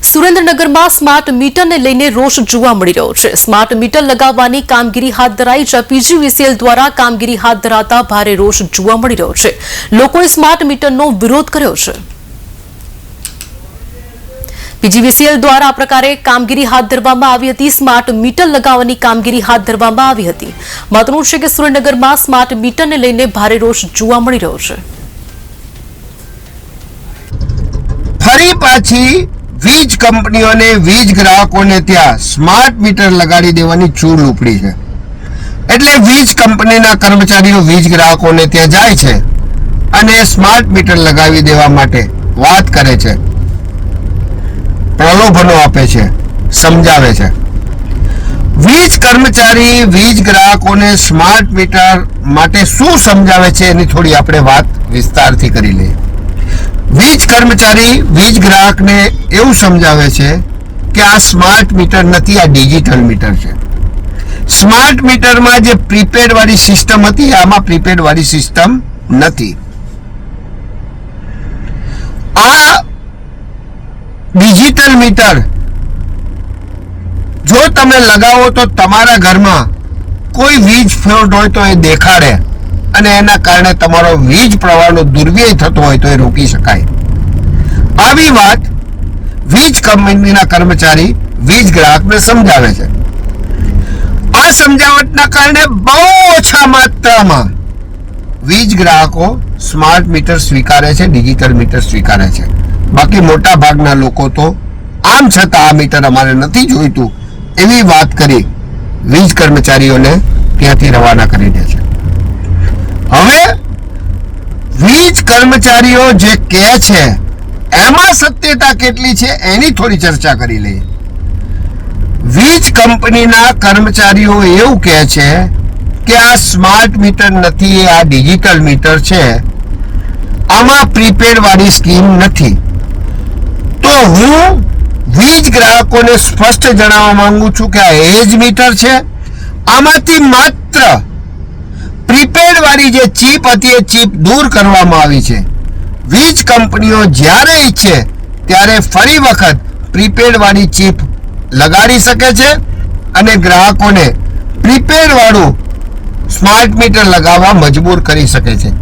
સુરેન્દ્રનગરમાં સ્માર્ટ મીટરને લઈને રોષ જોવા મળી રહ્યો છે। સ્માર્ટ મીટર લગાવવાની કામગીરી હાથ ધરાઈ છે। પીજીવીસીએલ દ્વારા કામગીરી હાથ ધરાતા ભારે રોષ જોવા મળી રહ્યો છે। લોકોએ સ્માર્ટ મીટરનો વિરોધ કર્યો છે। પીજીવીસીએલ દ્વારા આ પ્રકારે કામગીરી હાથ ધરવામાં આવી હતી। સ્માર્ટ મીટર લગાવવાની કામગીરી હાથ ધરવામાં આવી હતી। મહત્વનું છે કે સુરેન્દ્રનગરમાં સ્માર્ટ મીટરને લઈને ભારે રોષ જોવા મળી રહ્યો છે। ફરી પાછી વીજ કંપનીઓને વીજ ગ્રાહકોને ત્યાં સ્માર્ટ મીટર લગાડી દેવાની ચૂલ ઉપડી છે। એટલે વીજ કંપનીના કર્મચારીઓ વીજ ગ્રાહકોને ત્યાં જાય છે અને સ્માર્ટ મીટર લગાવી દેવા માટે વાત કરે છે, પ્રલોભનો આપે છે, સમજાવે છે। વીજ કર્મચારી વીજ ગ્રાહકોને સ્માર્ટ મીટર માટે શું સમજાવે છે એની થોડી આપણે વાત વિસ્તારથી કરી લઈએ। વીજ કર્મચારી વીજ ગ્રાહકને એવું સમજાવે છે કે આ સ્માર્ટ મીટર નથી, આ ડિજિટલ મીટર છે। સ્માર્ટ મીટરમાં જે પ્રીપેડ વાળી સિસ્ટમ હતી આમાં પ્રીપેડ વાળી સિસ્ટમ નથી। આ ડિજિટલ મીટર જો તમે લગાવો તો તમારા ઘરમાં કોઈ વીજ ફોલ્ટ હોય તો એ દેખાડે અને એના કારણે તમારો વીજ પ્રવાહનો દુર્વ્યય થતો હોય તો એ રોકી શકાય। આવી વાત વીજ કંપનીના કર્મચારી વીજ ગ્રાહકને સમજાવે છે। આ સમજાવટના કારણે બહુ ઓછા માત્રામાં વીજ ગ્રાહકો સ્માર્ટ મીટર સ્વીકારે છે, ડિજિટલ મીટર સ્વીકારે છે। બાકી મોટા ભાગના લોકો તો આમ છતાં આ મીટર અમારે નથી જોઈતું એવી વાત કરી વીજ કર્મચારીઓને ત્યાંથી રવાના કરી દે છે। હવે વીજ કર્મચારીઓ જે કહે છે એમાં સત્યતા કેટલી છે એની થોડી ચર્ચા કરી લઈએ। વીજ કંપનીના કર્મચારીઓ એવું કહે છે કે આ સ્માર્ટ મીટર નથી, આ ડિજિટલ મીટર છે, આમાં પ્રીપેડ વાળી સ્કીમ નથી। તો હું વીજ ગ્રાહકોને સ્પષ્ટ જણાવવા માંગુ છું કે આ એ જ મીટર છે। આમાંથી માત્ર પ્રીપેડ વાળી જે ચીપ હતી એ ચીપ દૂર કરવામાં આવી છે। વીજ કંપનીઓ જ્યારે ઈચ્છે ત્યારે ફરી વખત પ્રીપેડ વાળી ચીપ લગાડી શકે છે અને ગ્રાહકોને પ્રીપેડ વાળું સ્માર્ટ મીટર લગાવવા મજબૂર કરી શકે છે।